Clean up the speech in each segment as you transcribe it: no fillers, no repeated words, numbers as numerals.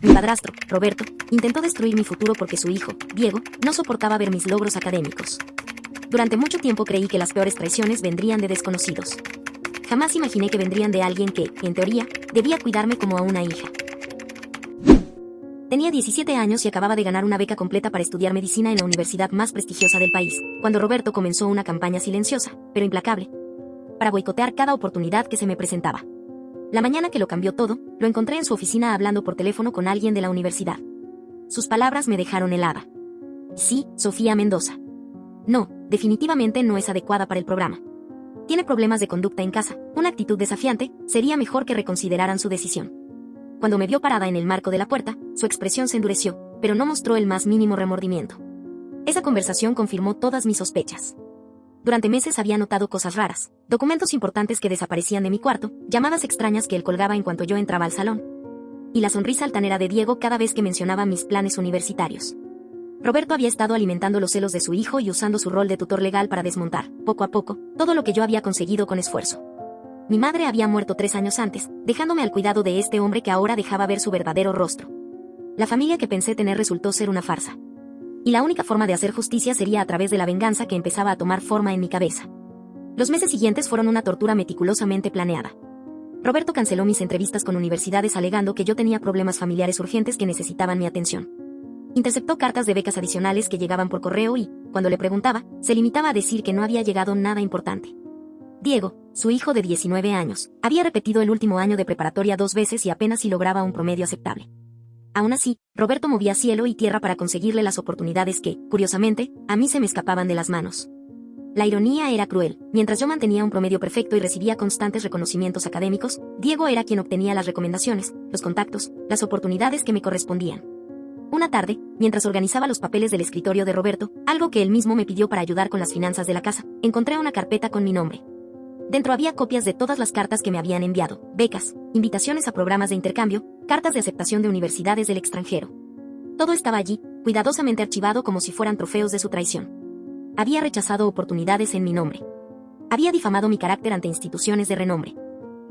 Mi padrastro, Roberto, intentó destruir mi futuro porque su hijo, Diego, no soportaba ver mis logros académicos. Durante mucho tiempo creí que las peores traiciones vendrían de desconocidos. Jamás imaginé que vendrían de alguien que, en teoría, debía cuidarme como a una hija. Tenía 17 años y acababa de ganar una beca completa para estudiar medicina en la universidad más prestigiosa del país, cuando Roberto comenzó una campaña silenciosa, pero implacable, para boicotear cada oportunidad que se me presentaba. La mañana que lo cambió todo, lo encontré en su oficina hablando por teléfono con alguien de la universidad. Sus palabras me dejaron helada. Sí, Sofía Mendoza. No, definitivamente no es adecuada para el programa. Tiene problemas de conducta en casa, una actitud desafiante, sería mejor que reconsideraran su decisión. Cuando me vio parada en el marco de la puerta, su expresión se endureció, pero no mostró el más mínimo remordimiento. Esa conversación confirmó todas mis sospechas. Durante meses había notado cosas raras, documentos importantes que desaparecían de mi cuarto, llamadas extrañas que él colgaba en cuanto yo entraba al salón, y la sonrisa altanera de Diego cada vez que mencionaba mis planes universitarios. Roberto había estado alimentando los celos de su hijo y usando su rol de tutor legal para desmontar, poco a poco, todo lo que yo había conseguido con esfuerzo. Mi madre había muerto 3 años antes, dejándome al cuidado de este hombre que ahora dejaba ver su verdadero rostro. La familia que pensé tener resultó ser una farsa. Y la única forma de hacer justicia sería a través de la venganza que empezaba a tomar forma en mi cabeza. Los meses siguientes fueron una tortura meticulosamente planeada. Roberto canceló mis entrevistas con universidades alegando que yo tenía problemas familiares urgentes que necesitaban mi atención. Interceptó cartas de becas adicionales que llegaban por correo y, cuando le preguntaba, se limitaba a decir que no había llegado nada importante. Diego, su hijo de 19 años, había repetido el último año de preparatoria 2 veces y apenas si lograba un promedio aceptable. Aún así, Roberto movía cielo y tierra para conseguirle las oportunidades que, curiosamente, a mí se me escapaban de las manos. La ironía era cruel. Mientras yo mantenía un promedio perfecto y recibía constantes reconocimientos académicos, Diego era quien obtenía las recomendaciones, los contactos, las oportunidades que me correspondían. Una tarde, mientras organizaba los papeles del escritorio de Roberto, algo que él mismo me pidió para ayudar con las finanzas de la casa, encontré una carpeta con mi nombre. Dentro había copias de todas las cartas que me habían enviado, becas, invitaciones a programas de intercambio, cartas de aceptación de universidades del extranjero. Todo estaba allí, cuidadosamente archivado como si fueran trofeos de su traición. Había rechazado oportunidades en mi nombre. Había difamado mi carácter ante instituciones de renombre.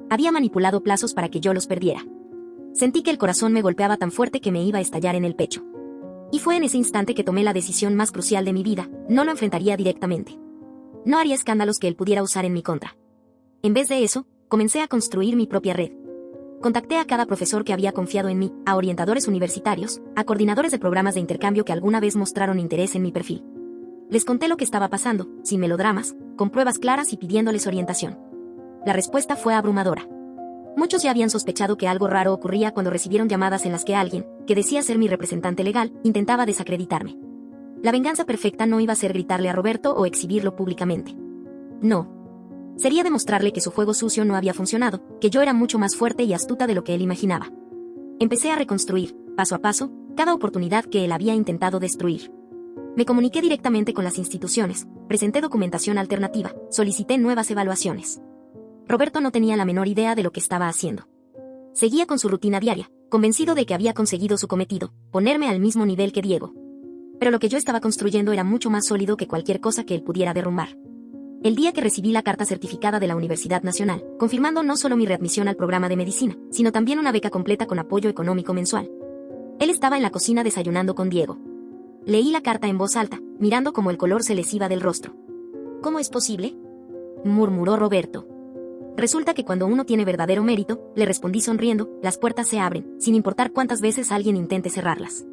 Había manipulado plazos para que yo los perdiera. Sentí que el corazón me golpeaba tan fuerte que me iba a estallar en el pecho. Y fue en ese instante que tomé la decisión más crucial de mi vida, no lo enfrentaría directamente. No haría escándalos que él pudiera usar en mi contra. En vez de eso, comencé a construir mi propia red. Contacté a cada profesor que había confiado en mí, a orientadores universitarios, a coordinadores de programas de intercambio que alguna vez mostraron interés en mi perfil. Les conté lo que estaba pasando, sin melodramas, con pruebas claras y pidiéndoles orientación. La respuesta fue abrumadora. Muchos ya habían sospechado que algo raro ocurría cuando recibieron llamadas en las que alguien, que decía ser mi representante legal, intentaba desacreditarme. La venganza perfecta no iba a ser gritarle a Roberto o exhibirlo públicamente. No. Sería demostrarle que su juego sucio no había funcionado, que yo era mucho más fuerte y astuta de lo que él imaginaba. Empecé a reconstruir, paso a paso, cada oportunidad que él había intentado destruir. Me comuniqué directamente con las instituciones, presenté documentación alternativa, solicité nuevas evaluaciones. Roberto no tenía la menor idea de lo que estaba haciendo. Seguía con su rutina diaria, convencido de que había conseguido su cometido, ponerme al mismo nivel que Diego. Pero lo que yo estaba construyendo era mucho más sólido que cualquier cosa que él pudiera derrumbar. El día que recibí la carta certificada de la Universidad Nacional, confirmando no solo mi readmisión al programa de medicina, sino también una beca completa con apoyo económico mensual. Él estaba en la cocina desayunando con Diego. Leí la carta en voz alta, mirando cómo el color se les iba del rostro. ¿Cómo es posible?, murmuró Roberto. Resulta que cuando uno tiene verdadero mérito, le respondí sonriendo, las puertas se abren, sin importar cuántas veces alguien intente cerrarlas.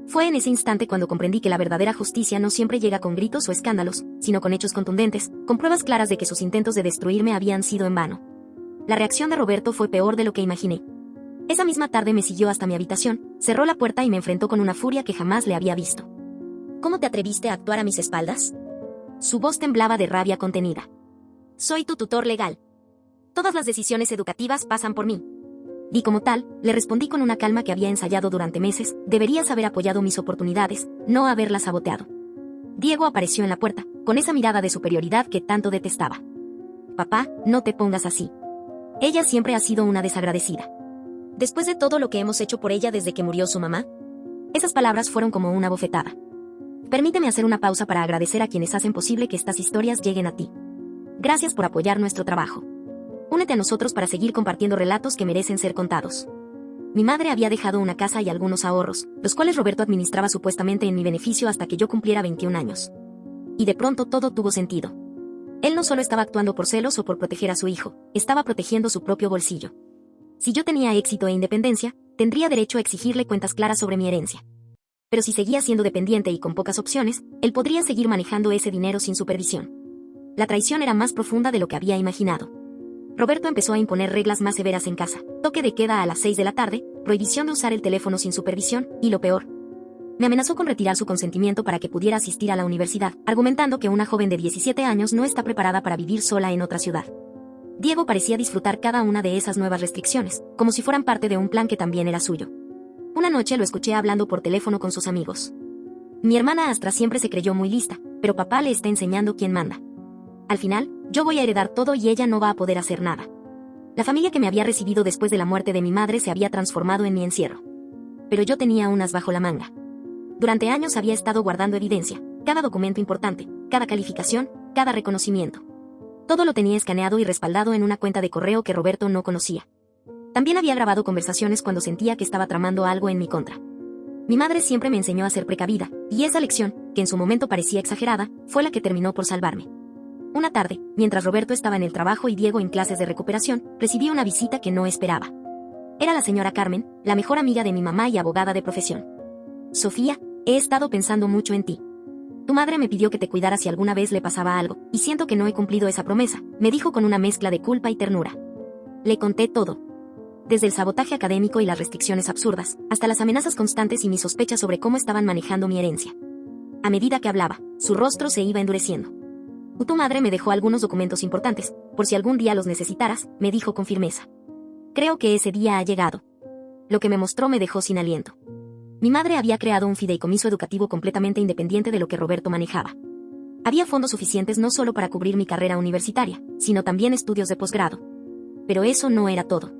Fue en ese instante cuando comprendí que la verdadera justicia no siempre llega con gritos o escándalos, sino con hechos contundentes, con pruebas claras de que sus intentos de destruirme habían sido en vano. La reacción de Roberto fue peor de lo que imaginé. Esa misma tarde me siguió hasta mi habitación, cerró la puerta y me enfrentó con una furia que jamás le había visto. ¿Cómo te atreviste a actuar a mis espaldas? Su voz temblaba de rabia contenida. Soy tu tutor legal. Todas las decisiones educativas pasan por mí. Y como tal, le respondí con una calma que había ensayado durante meses, deberías haber apoyado mis oportunidades, no haberlas saboteado. Diego apareció en la puerta, con esa mirada de superioridad que tanto detestaba. Papá, no te pongas así. Ella siempre ha sido una desagradecida. Después de todo lo que hemos hecho por ella desde que murió su mamá. Esas palabras fueron como una bofetada. Permíteme hacer una pausa para agradecer a quienes hacen posible que estas historias lleguen a ti. Gracias por apoyar nuestro trabajo. Únete a nosotros para seguir compartiendo relatos que merecen ser contados. Mi madre había dejado una casa y algunos ahorros, los cuales Roberto administraba supuestamente en mi beneficio hasta que yo cumpliera 21 años. Y de pronto todo tuvo sentido. Él no solo estaba actuando por celos o por proteger a su hijo, estaba protegiendo su propio bolsillo. Si yo tenía éxito e independencia, tendría derecho a exigirle cuentas claras sobre mi herencia. Pero si seguía siendo dependiente y con pocas opciones, él podría seguir manejando ese dinero sin supervisión. La traición era más profunda de lo que había imaginado. Roberto empezó a imponer reglas más severas en casa: toque de queda a las 6 de la tarde, prohibición de usar el teléfono sin supervisión, y lo peor, me amenazó con retirar su consentimiento para que pudiera asistir a la universidad, argumentando que una joven de 17 años no está preparada para vivir sola en otra ciudad. Diego parecía disfrutar cada una de esas nuevas restricciones, como si fueran parte de un plan que también era suyo. Una noche lo escuché hablando por teléfono con sus amigos. Mi hermana Astra siempre se creyó muy lista, pero papá le está enseñando quién manda. Al final, yo voy a heredar todo y ella no va a poder hacer nada. La familia que me había recibido después de la muerte de mi madre se había transformado en mi encierro. Pero yo tenía un as bajo la manga. Durante años había estado guardando evidencia, cada documento importante, cada calificación, cada reconocimiento. Todo lo tenía escaneado y respaldado en una cuenta de correo que Roberto no conocía. También había grabado conversaciones cuando sentía que estaba tramando algo en mi contra. Mi madre siempre me enseñó a ser precavida, y esa lección, que en su momento parecía exagerada, fue la que terminó por salvarme. Una tarde, mientras Roberto estaba en el trabajo y Diego en clases de recuperación, recibí una visita que no esperaba. Era la señora Carmen, la mejor amiga de mi mamá y abogada de profesión. Sofía, he estado pensando mucho en ti. Tu madre me pidió que te cuidara si alguna vez le pasaba algo, y siento que no he cumplido esa promesa, me dijo con una mezcla de culpa y ternura. Le conté todo. Desde el sabotaje académico y las restricciones absurdas, hasta las amenazas constantes y mis sospechas sobre cómo estaban manejando mi herencia. A medida que hablaba, su rostro se iba endureciendo. Tu madre me dejó algunos documentos importantes, por si algún día los necesitaras, me dijo con firmeza. Creo que ese día ha llegado. Lo que me mostró me dejó sin aliento. Mi madre había creado un fideicomiso educativo completamente independiente de lo que Roberto manejaba. Había fondos suficientes no solo para cubrir mi carrera universitaria, sino también estudios de posgrado. Pero eso no era todo.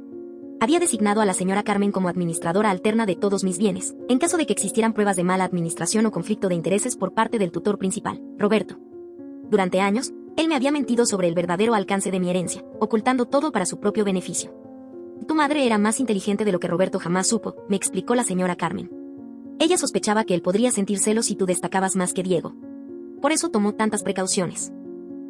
Había designado a la señora Carmen como administradora alterna de todos mis bienes, en caso de que existieran pruebas de mala administración o conflicto de intereses por parte del tutor principal, Roberto. Durante años, él me había mentido sobre el verdadero alcance de mi herencia, ocultando todo para su propio beneficio. Tu madre era más inteligente de lo que Roberto jamás supo, me explicó la señora Carmen. Ella sospechaba que él podría sentir celos si tú destacabas más que Diego. Por eso tomó tantas precauciones.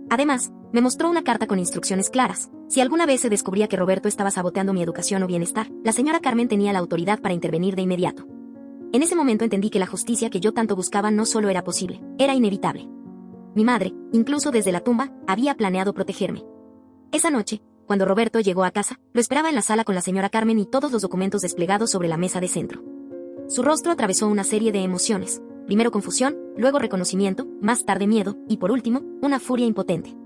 Además, me mostró una carta con instrucciones claras. Si alguna vez se descubría que Roberto estaba saboteando mi educación o bienestar, la señora Carmen tenía la autoridad para intervenir de inmediato. En ese momento entendí que la justicia que yo tanto buscaba no solo era posible, era inevitable. Mi madre, incluso desde la tumba, había planeado protegerme. Esa noche, cuando Roberto llegó a casa, lo esperaba en la sala con la señora Carmen y todos los documentos desplegados sobre la mesa de centro. Su rostro atravesó una serie de emociones, primero confusión, luego reconocimiento, más tarde miedo, y por último, una furia impotente.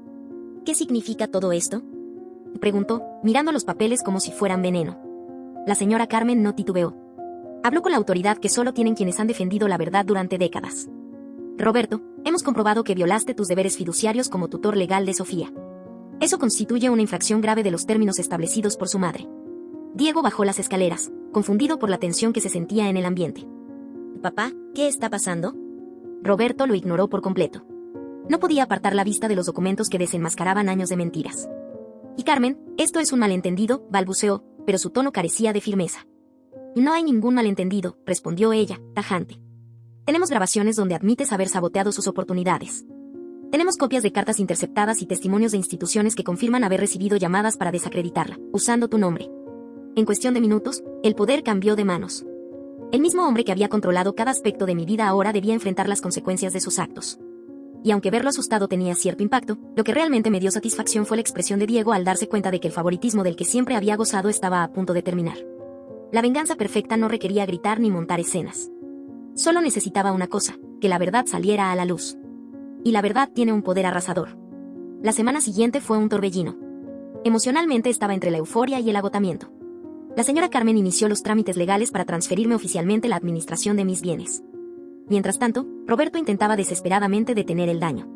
¿Qué significa todo esto?, preguntó, mirando los papeles como si fueran veneno. La señora Carmen no titubeó. Habló con la autoridad que solo tienen quienes han defendido la verdad durante décadas. Roberto, hemos comprobado que violaste tus deberes fiduciarios como tutor legal de Sofía. Eso constituye una infracción grave de los términos establecidos por su madre. Diego bajó las escaleras, confundido por la tensión que se sentía en el ambiente. Papá, ¿qué está pasando? Roberto lo ignoró por completo. No podía apartar la vista de los documentos que desenmascaraban años de mentiras. Y Carmen, esto es un malentendido, balbuceó, pero su tono carecía de firmeza. No hay ningún malentendido, respondió ella, tajante. Tenemos grabaciones donde admites haber saboteado sus oportunidades. Tenemos copias de cartas interceptadas y testimonios de instituciones que confirman haber recibido llamadas para desacreditarla, usando tu nombre. En cuestión de minutos, el poder cambió de manos. El mismo hombre que había controlado cada aspecto de mi vida ahora debía enfrentar las consecuencias de sus actos. Y aunque verlo asustado tenía cierto impacto, lo que realmente me dio satisfacción fue la expresión de Diego al darse cuenta de que el favoritismo del que siempre había gozado estaba a punto de terminar. La venganza perfecta no requería gritar ni montar escenas. Solo necesitaba una cosa, que la verdad saliera a la luz. Y la verdad tiene un poder arrasador. La semana siguiente fue un torbellino. Emocionalmente estaba entre la euforia y el agotamiento. La señora Carmen inició los trámites legales para transferirme oficialmente la administración de mis bienes. Mientras tanto, Roberto intentaba desesperadamente detener el daño.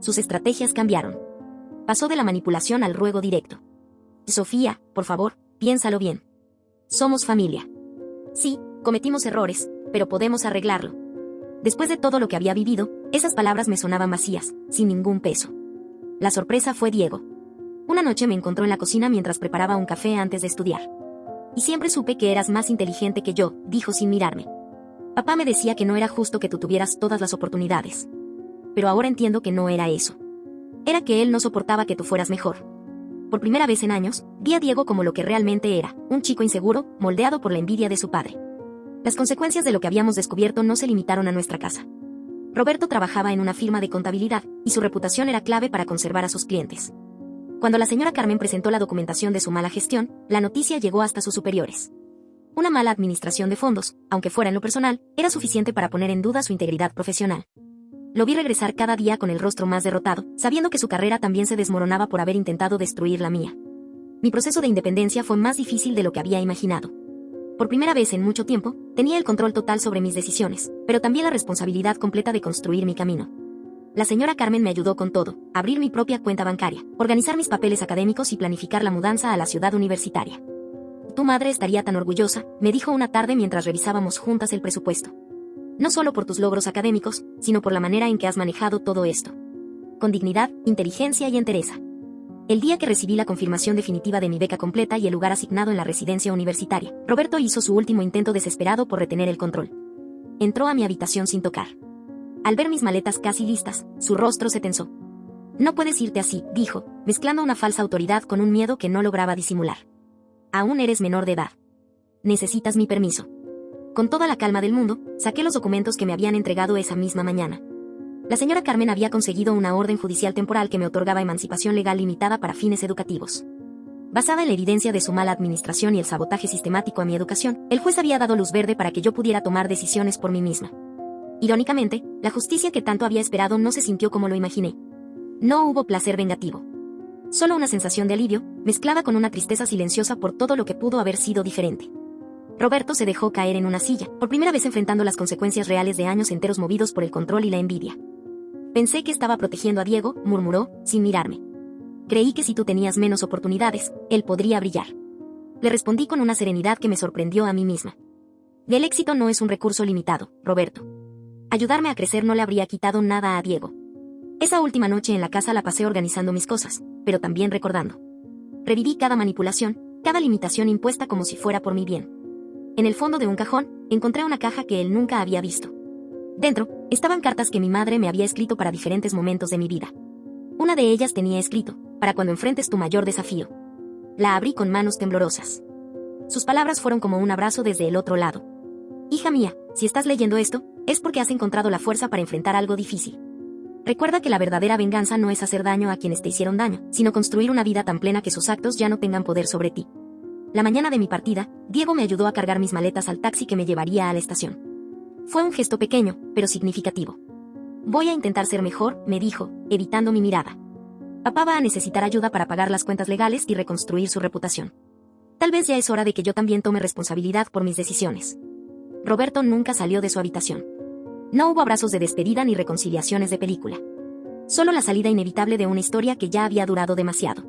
Sus estrategias cambiaron. Pasó de la manipulación al ruego directo. Sofía, por favor, piénsalo bien. Somos familia. Sí, cometimos errores, pero podemos arreglarlo. Después de todo lo que había vivido, esas palabras me sonaban vacías, sin ningún peso. La sorpresa fue Diego. Una noche me encontró en la cocina mientras preparaba un café antes de estudiar. Y siempre supe que eras más inteligente que yo, dijo sin mirarme. Papá me decía que no era justo que tú tuvieras todas las oportunidades. Pero ahora entiendo que no era eso. Era que él no soportaba que tú fueras mejor. Por primera vez en años, vi a Diego como lo que realmente era, un chico inseguro, moldeado por la envidia de su padre. Las consecuencias de lo que habíamos descubierto no se limitaron a nuestra casa. Roberto trabajaba en una firma de contabilidad, y su reputación era clave para conservar a sus clientes. Cuando la señora Carmen presentó la documentación de su mala gestión, la noticia llegó hasta sus superiores. Una mala administración de fondos, aunque fuera en lo personal, era suficiente para poner en duda su integridad profesional. Lo vi regresar cada día con el rostro más derrotado, sabiendo que su carrera también se desmoronaba por haber intentado destruir la mía. Mi proceso de independencia fue más difícil de lo que había imaginado. Por primera vez en mucho tiempo, tenía el control total sobre mis decisiones, pero también la responsabilidad completa de construir mi camino. La señora Carmen me ayudó con todo: abrir mi propia cuenta bancaria, organizar mis papeles académicos y planificar la mudanza a la ciudad universitaria. Tu madre estaría tan orgullosa, me dijo una tarde mientras revisábamos juntas el presupuesto. No solo por tus logros académicos, sino por la manera en que has manejado todo esto. Con dignidad, inteligencia y entereza. El día que recibí la confirmación definitiva de mi beca completa y el lugar asignado en la residencia universitaria, Roberto hizo su último intento desesperado por retener el control. Entró a mi habitación sin tocar. Al ver mis maletas casi listas, su rostro se tensó. No puedes irte así, dijo, mezclando una falsa autoridad con un miedo que no lograba disimular. Aún eres menor de edad. Necesitas mi permiso. Con toda la calma del mundo, saqué los documentos que me habían entregado esa misma mañana. La señora Carmen había conseguido una orden judicial temporal que me otorgaba emancipación legal limitada para fines educativos. Basada en la evidencia de su mala administración y el sabotaje sistemático a mi educación, el juez había dado luz verde para que yo pudiera tomar decisiones por mí misma. Irónicamente, la justicia que tanto había esperado no se sintió como lo imaginé. No hubo placer vengativo. Solo una sensación de alivio, mezclada con una tristeza silenciosa por todo lo que pudo haber sido diferente. Roberto se dejó caer en una silla, por primera vez enfrentando las consecuencias reales de años enteros movidos por el control y la envidia. Pensé que estaba protegiendo a Diego, murmuró, sin mirarme. Creí que si tú tenías menos oportunidades, él podría brillar. Le respondí con una serenidad que me sorprendió a mí misma. El éxito no es un recurso limitado, Roberto. Ayudarme a crecer no le habría quitado nada a Diego. Esa última noche en la casa la pasé organizando mis cosas, pero también recordando. Reviví cada manipulación, cada limitación impuesta como si fuera por mi bien. En el fondo de un cajón, encontré una caja que él nunca había visto. Dentro, estaban cartas que mi madre me había escrito para diferentes momentos de mi vida. Una de ellas tenía escrito: para cuando enfrentes tu mayor desafío. La abrí con manos temblorosas. Sus palabras fueron como un abrazo desde el otro lado. Hija mía, si estás leyendo esto, es porque has encontrado la fuerza para enfrentar algo difícil. Recuerda que la verdadera venganza no es hacer daño a quienes te hicieron daño, sino construir una vida tan plena que sus actos ya no tengan poder sobre ti. La mañana de mi partida, Diego me ayudó a cargar mis maletas al taxi que me llevaría a la estación. Fue un gesto pequeño, pero significativo. Voy a intentar ser mejor, me dijo, evitando mi mirada. Papá va a necesitar ayuda para pagar las cuentas legales y reconstruir su reputación. Tal vez ya es hora de que yo también tome responsabilidad por mis decisiones. Roberto nunca salió de su habitación. No hubo abrazos de despedida ni reconciliaciones de película. Solo la salida inevitable de una historia que ya había durado demasiado.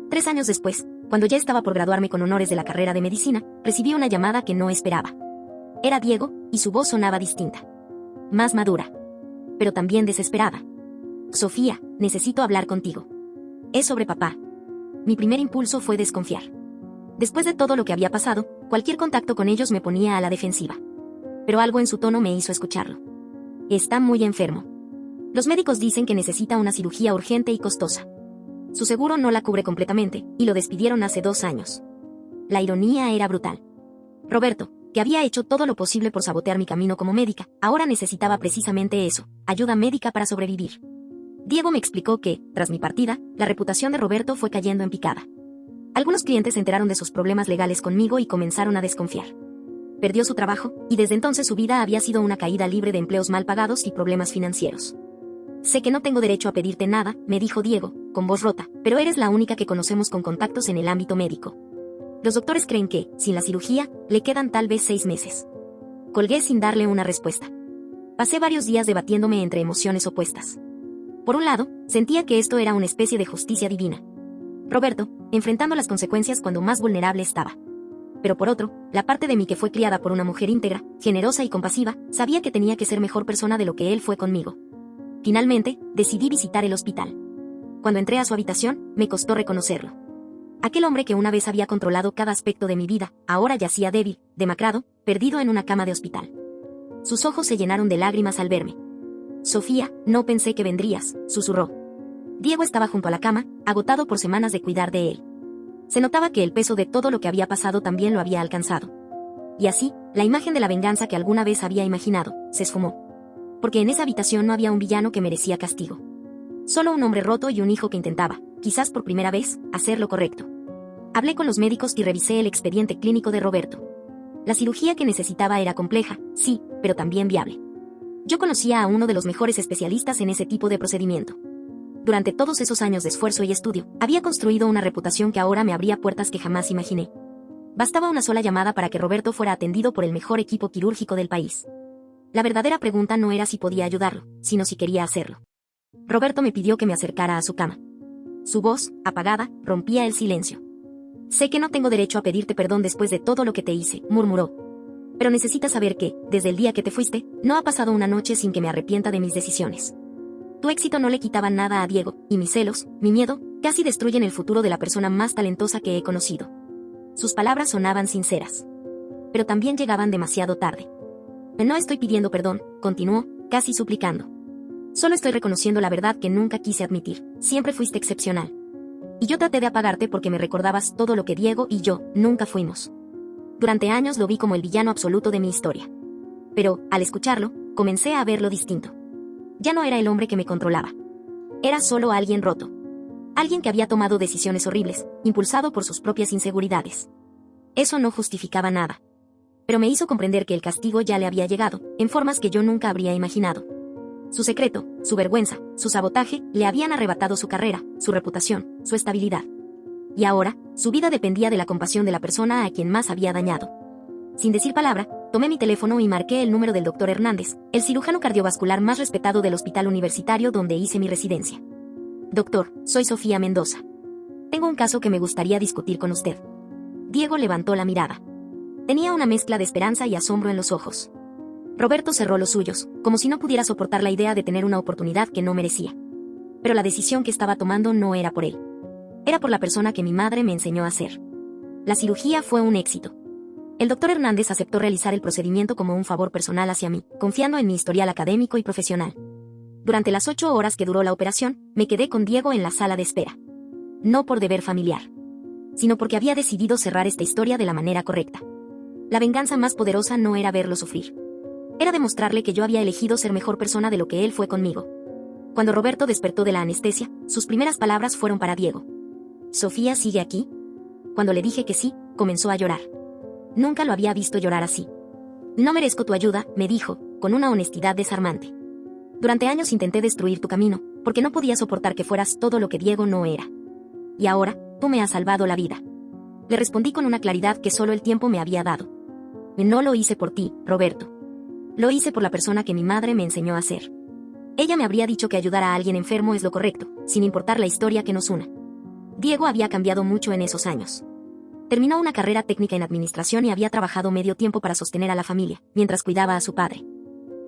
3 años después, cuando ya estaba por graduarme con honores de la carrera de medicina, recibí una llamada que no esperaba. Era Diego, y su voz sonaba distinta. Más madura. Pero también desesperada. Sofía, necesito hablar contigo. Es sobre papá. Mi primer impulso fue desconfiar. Después de todo lo que había pasado, cualquier contacto con ellos me ponía a la defensiva. Pero algo en su tono me hizo escucharlo. Está muy enfermo. Los médicos dicen que necesita una cirugía urgente y costosa. Su seguro no la cubre completamente, y lo despidieron hace 2 años. La ironía era brutal. Roberto, que había hecho todo lo posible por sabotear mi camino como médica, ahora necesitaba precisamente eso: ayuda médica para sobrevivir. Diego me explicó que, tras mi partida, la reputación de Roberto fue cayendo en picada. Algunos clientes se enteraron de sus problemas legales conmigo y comenzaron a desconfiar. Perdió su trabajo, y desde entonces su vida había sido una caída libre de empleos mal pagados y problemas financieros. Sé que no tengo derecho a pedirte nada, me dijo Diego, con voz rota, pero eres la única que conocemos con contactos en el ámbito médico. Los doctores creen que, sin la cirugía, le quedan tal vez 6 meses. Colgué sin darle una respuesta. Pasé varios días debatiéndome entre emociones opuestas. Por un lado, sentía que esto era una especie de justicia divina. Roberto, enfrentando las consecuencias cuando más vulnerable estaba. Pero por otro, la parte de mí que fue criada por una mujer íntegra, generosa y compasiva, sabía que tenía que ser mejor persona de lo que él fue conmigo. Finalmente, decidí visitar el hospital. Cuando entré a su habitación, me costó reconocerlo. Aquel hombre que una vez había controlado cada aspecto de mi vida, ahora yacía débil, demacrado, perdido en una cama de hospital. Sus ojos se llenaron de lágrimas al verme. Sofía, no pensé que vendrías, susurró. Diego estaba junto a la cama, agotado por semanas de cuidar de él. Se notaba que el peso de todo lo que había pasado también lo había alcanzado. Y así, la imagen de la venganza que alguna vez había imaginado, se esfumó. Porque en esa habitación no había un villano que merecía castigo. Solo un hombre roto y un hijo que intentaba, quizás por primera vez, hacer lo correcto. Hablé con los médicos y revisé el expediente clínico de Roberto. La cirugía que necesitaba era compleja, sí, pero también viable. Yo conocía a uno de los mejores especialistas en ese tipo de procedimiento. Durante todos esos años de esfuerzo y estudio, había construido una reputación que ahora me abría puertas que jamás imaginé. Bastaba una sola llamada para que Roberto fuera atendido por el mejor equipo quirúrgico del país. La verdadera pregunta no era si podía ayudarlo, sino si quería hacerlo. Roberto me pidió que me acercara a su cama. Su voz, apagada, rompía el silencio. Sé que no tengo derecho a pedirte perdón después de todo lo que te hice, murmuró. Pero necesitas saber que, desde el día que te fuiste, no ha pasado una noche sin que me arrepienta de mis decisiones. Tu éxito no le quitaba nada a Diego, y mis celos, mi miedo, casi destruyen el futuro de la persona más talentosa que he conocido. Sus palabras sonaban sinceras. Pero también llegaban demasiado tarde. No estoy pidiendo perdón, continuó, casi suplicando. Solo estoy reconociendo la verdad que nunca quise admitir, siempre fuiste excepcional. Y yo traté de apagarte porque me recordabas todo lo que Diego y yo nunca fuimos. Durante años lo vi como el villano absoluto de mi historia. Pero, al escucharlo, comencé a verlo distinto. Ya no era el hombre que me controlaba. Era solo alguien roto. Alguien que había tomado decisiones horribles, impulsado por sus propias inseguridades. Eso no justificaba nada. Pero me hizo comprender que el castigo ya le había llegado, en formas que yo nunca habría imaginado. Su secreto, su vergüenza, su sabotaje, le habían arrebatado su carrera, su reputación, su estabilidad. Y ahora, su vida dependía de la compasión de la persona a quien más había dañado. Sin decir palabra, tomé mi teléfono y marqué el número del doctor Hernández, el cirujano cardiovascular más respetado del hospital universitario donde hice mi residencia. Doctor, soy Sofía Mendoza. Tengo un caso que me gustaría discutir con usted. Diego levantó la mirada. Tenía una mezcla de esperanza y asombro en los ojos. Roberto cerró los suyos, como si no pudiera soportar la idea de tener una oportunidad que no merecía. Pero la decisión que estaba tomando no era por él. Era por la persona que mi madre me enseñó a ser. La cirugía fue un éxito. El doctor Hernández aceptó realizar el procedimiento como un favor personal hacia mí, confiando en mi historial académico y profesional. Durante las 8 horas que duró la operación, me quedé con Diego en la sala de espera. No por deber familiar, sino porque había decidido cerrar esta historia de la manera correcta. La venganza más poderosa no era verlo sufrir. Era demostrarle que yo había elegido ser mejor persona de lo que él fue conmigo. Cuando Roberto despertó de la anestesia, sus primeras palabras fueron para Diego. ¿Sofía sigue aquí? Cuando le dije que sí, comenzó a llorar. Nunca lo había visto llorar así. No merezco tu ayuda, me dijo, con una honestidad desarmante. Durante años intenté destruir tu camino, porque no podía soportar que fueras todo lo que Diego no era. Y ahora, tú me has salvado la vida. Le respondí con una claridad que solo el tiempo me había dado. No lo hice por ti, Roberto. Lo hice por la persona que mi madre me enseñó a ser. Ella me habría dicho que ayudar a alguien enfermo es lo correcto, sin importar la historia que nos una. Diego había cambiado mucho en esos años. Terminó una carrera técnica en administración y había trabajado medio tiempo para sostener a la familia, mientras cuidaba a su padre.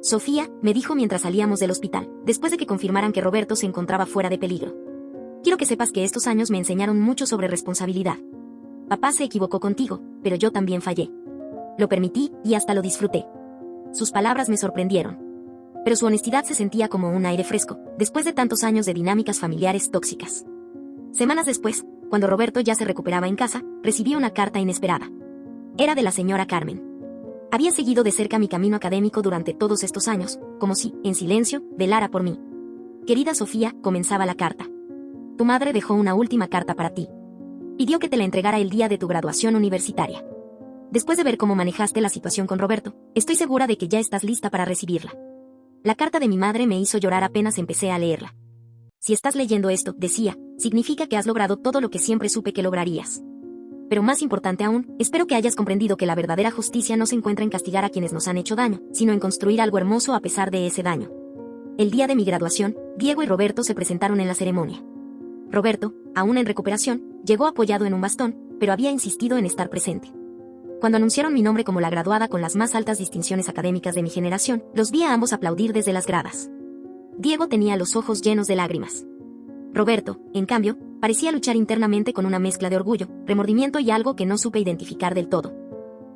Sofía, me dijo mientras salíamos del hospital, después de que confirmaran que Roberto se encontraba fuera de peligro. Quiero que sepas que estos años me enseñaron mucho sobre responsabilidad. Papá se equivocó contigo, pero yo también fallé. Lo permití y hasta lo disfruté. Sus palabras me sorprendieron. Pero su honestidad se sentía como un aire fresco, después de tantos años de dinámicas familiares tóxicas. Semanas después, cuando Roberto ya se recuperaba en casa, recibí una carta inesperada. Era de la señora Carmen. Había seguido de cerca mi camino académico durante todos estos años, como si, en silencio, velara por mí. Querida Sofía, comenzaba la carta. Tu madre dejó una última carta para ti. Pidió que te la entregara el día de tu graduación universitaria. Después de ver cómo manejaste la situación con Roberto, estoy segura de que ya estás lista para recibirla. La carta de mi madre me hizo llorar apenas empecé a leerla. Si estás leyendo esto, decía, significa que has logrado todo lo que siempre supe que lograrías. Pero más importante aún, espero que hayas comprendido que la verdadera justicia no se encuentra en castigar a quienes nos han hecho daño, sino en construir algo hermoso a pesar de ese daño. El día de mi graduación, Diego y Roberto se presentaron en la ceremonia. Roberto, aún en recuperación, llegó apoyado en un bastón, pero había insistido en estar presente. Cuando anunciaron mi nombre como la graduada con las más altas distinciones académicas de mi generación, los vi a ambos aplaudir desde las gradas. Diego tenía los ojos llenos de lágrimas. Roberto, en cambio, Parecía luchar internamente con una mezcla de orgullo, remordimiento y algo que no supe identificar del todo.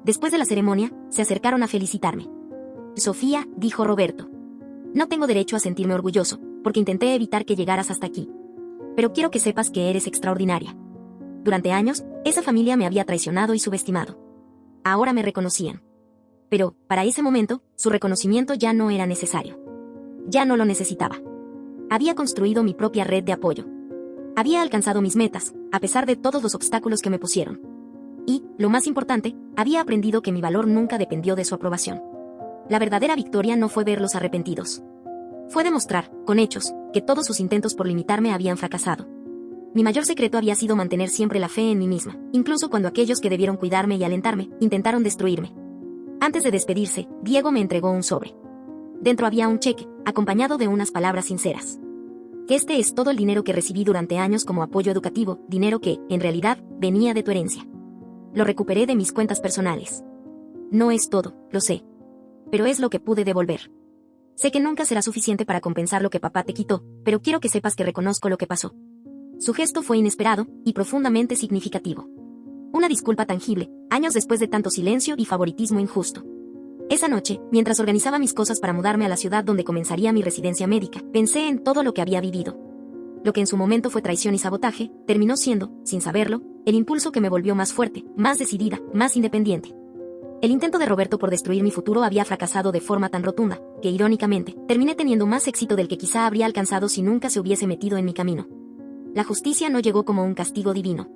Después de la ceremonia, se acercaron a felicitarme. Sofía, dijo Roberto. No tengo derecho a sentirme orgulloso, porque intenté evitar que llegaras hasta aquí. Pero quiero que sepas que eres extraordinaria. Durante años, esa familia me había traicionado y subestimado. Ahora me reconocían. Pero, para ese momento, su reconocimiento ya no era necesario. Ya no lo necesitaba. Había construido mi propia red de apoyo. Había alcanzado mis metas, a pesar de todos los obstáculos que me pusieron. Y, lo más importante, había aprendido que mi valor nunca dependió de su aprobación. La verdadera victoria no fue verlos arrepentidos. Fue demostrar, con hechos, que todos sus intentos por limitarme habían fracasado. Mi mayor secreto había sido mantener siempre la fe en mí misma, incluso cuando aquellos que debieron cuidarme y alentarme, intentaron destruirme. Antes de despedirse, Diego me entregó un sobre. Dentro había un cheque, acompañado de unas palabras sinceras. Que este es todo el dinero que recibí durante años como apoyo educativo, dinero que, en realidad, venía de tu herencia. Lo recuperé de mis cuentas personales. No es todo, lo sé. Pero es lo que pude devolver. Sé que nunca será suficiente para compensar lo que papá te quitó, pero quiero que sepas que reconozco lo que pasó. Su gesto fue inesperado y profundamente significativo. Una disculpa tangible, años después de tanto silencio y favoritismo injusto. Esa noche, mientras organizaba mis cosas para mudarme a la ciudad donde comenzaría mi residencia médica, pensé en todo lo que había vivido. Lo que en su momento fue traición y sabotaje, terminó siendo, sin saberlo, el impulso que me volvió más fuerte, más decidida, más independiente. El intento de Roberto por destruir mi futuro había fracasado de forma tan rotunda, que irónicamente, terminé teniendo más éxito del que quizá habría alcanzado si nunca se hubiese metido en mi camino. La justicia no llegó como un castigo divino.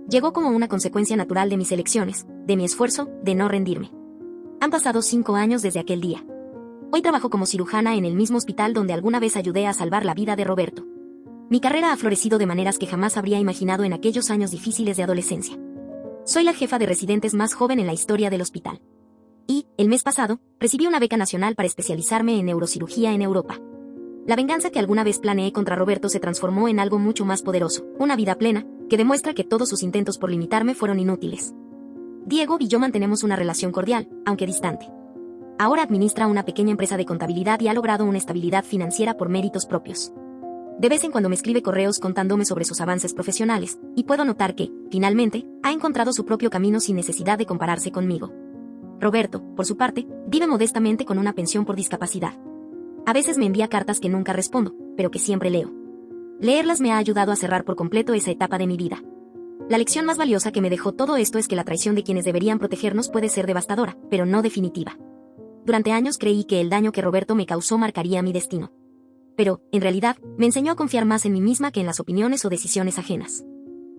Llegó como una consecuencia natural de mis elecciones, de mi esfuerzo, de no rendirme. Han pasado 5 años desde aquel día. Hoy trabajo como cirujana en el mismo hospital donde alguna vez ayudé a salvar la vida de Roberto. Mi carrera ha florecido de maneras que jamás habría imaginado en aquellos años difíciles de adolescencia. Soy la jefa de residentes más joven en la historia del hospital. Y, el mes pasado, recibí una beca nacional para especializarme en neurocirugía en Europa. La venganza que alguna vez planeé contra Roberto se transformó en algo mucho más poderoso, una vida plena, que demuestra que todos sus intentos por limitarme fueron inútiles. Diego y yo mantenemos una relación cordial, aunque distante. Ahora administra una pequeña empresa de contabilidad y ha logrado una estabilidad financiera por méritos propios. De vez en cuando me escribe correos contándome sobre sus avances profesionales, y puedo notar que, finalmente, ha encontrado su propio camino sin necesidad de compararse conmigo. Roberto, por su parte, vive modestamente con una pensión por discapacidad. A veces me envía cartas que nunca respondo, pero que siempre leo. Leerlas me ha ayudado a cerrar por completo esa etapa de mi vida. La lección más valiosa que me dejó todo esto es que la traición de quienes deberían protegernos puede ser devastadora, pero no definitiva. Durante años creí que el daño que Roberto me causó marcaría mi destino. Pero, en realidad, me enseñó a confiar más en mí misma que en las opiniones o decisiones ajenas.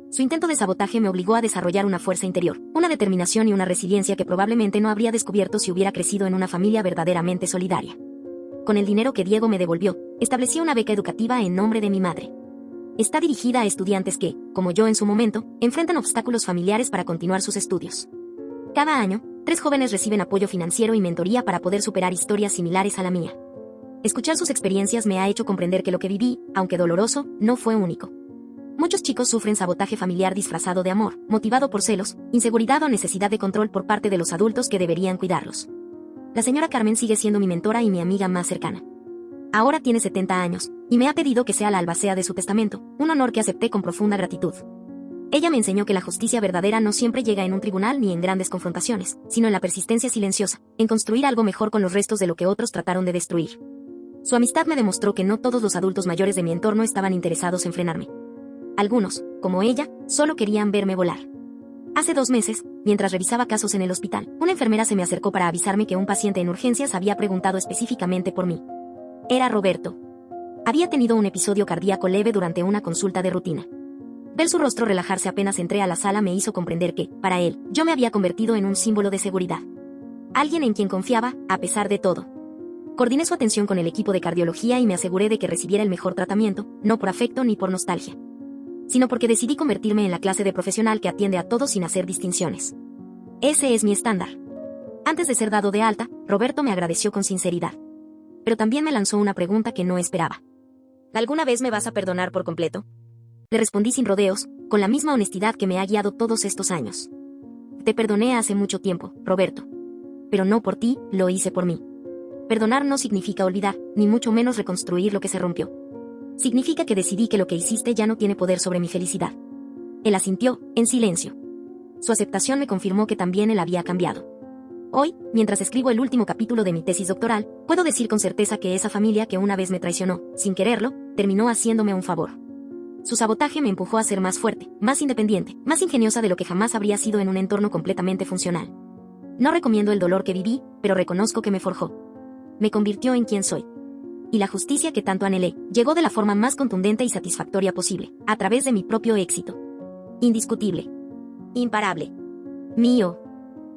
Su intento de sabotaje me obligó a desarrollar una fuerza interior, una determinación y una resiliencia que probablemente no habría descubierto si hubiera crecido en una familia verdaderamente solidaria. Con el dinero que Diego me devolvió, establecí una beca educativa en nombre de mi madre. Está dirigida a estudiantes que, como yo en su momento, enfrentan obstáculos familiares para continuar sus estudios. Cada año, 3 jóvenes reciben apoyo financiero y mentoría para poder superar historias similares a la mía. Escuchar sus experiencias me ha hecho comprender que lo que viví, aunque doloroso, no fue único. Muchos chicos sufren sabotaje familiar disfrazado de amor, motivado por celos, inseguridad o necesidad de control por parte de los adultos que deberían cuidarlos. La señora Carmen sigue siendo mi mentora y mi amiga más cercana. Ahora tiene 70 años, y me ha pedido que sea la albacea de su testamento, un honor que acepté con profunda gratitud. Ella me enseñó que la justicia verdadera no siempre llega en un tribunal ni en grandes confrontaciones, sino en la persistencia silenciosa, en construir algo mejor con los restos de lo que otros trataron de destruir. Su amistad me demostró que no todos los adultos mayores de mi entorno estaban interesados en frenarme. Algunos, como ella, solo querían verme volar. Hace 2 meses, mientras revisaba casos en el hospital, una enfermera se me acercó para avisarme que un paciente en urgencias había preguntado específicamente por mí. Era Roberto. Había tenido un episodio cardíaco leve durante una consulta de rutina. Ver su rostro relajarse apenas entré a la sala me hizo comprender que, para él, yo me había convertido en un símbolo de seguridad. Alguien en quien confiaba, a pesar de todo. Coordiné su atención con el equipo de cardiología y me aseguré de que recibiera el mejor tratamiento, no por afecto ni por nostalgia, sino porque decidí convertirme en la clase de profesional que atiende a todos sin hacer distinciones. Ese es mi estándar. Antes de ser dado de alta, Roberto me agradeció con sinceridad. Pero también me lanzó una pregunta que no esperaba. ¿Alguna vez me vas a perdonar por completo? Le respondí sin rodeos, con la misma honestidad que me ha guiado todos estos años. Te perdoné hace mucho tiempo, Roberto. Pero no por ti, lo hice por mí. Perdonar no significa olvidar, ni mucho menos reconstruir lo que se rompió. Significa que decidí que lo que hiciste ya no tiene poder sobre mi felicidad. Él asintió, en silencio. Su aceptación me confirmó que también él había cambiado. Hoy, mientras escribo el último capítulo de mi tesis doctoral, puedo decir con certeza que esa familia que una vez me traicionó, sin quererlo, terminó haciéndome un favor. Su sabotaje me empujó a ser más fuerte, más independiente, más ingeniosa de lo que jamás habría sido en un entorno completamente funcional. No recomiendo el dolor que viví, pero reconozco que me forjó. Me convirtió en quien soy. Y la justicia que tanto anhelé, llegó de la forma más contundente y satisfactoria posible, a través de mi propio éxito. Indiscutible. Imparable. Mío.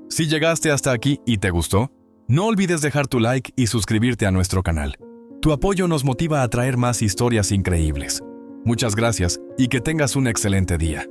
Si llegaste hasta aquí y te gustó, no olvides dejar tu like y suscribirte a nuestro canal. Tu apoyo nos motiva a traer más historias increíbles. Muchas gracias y que tengas un excelente día.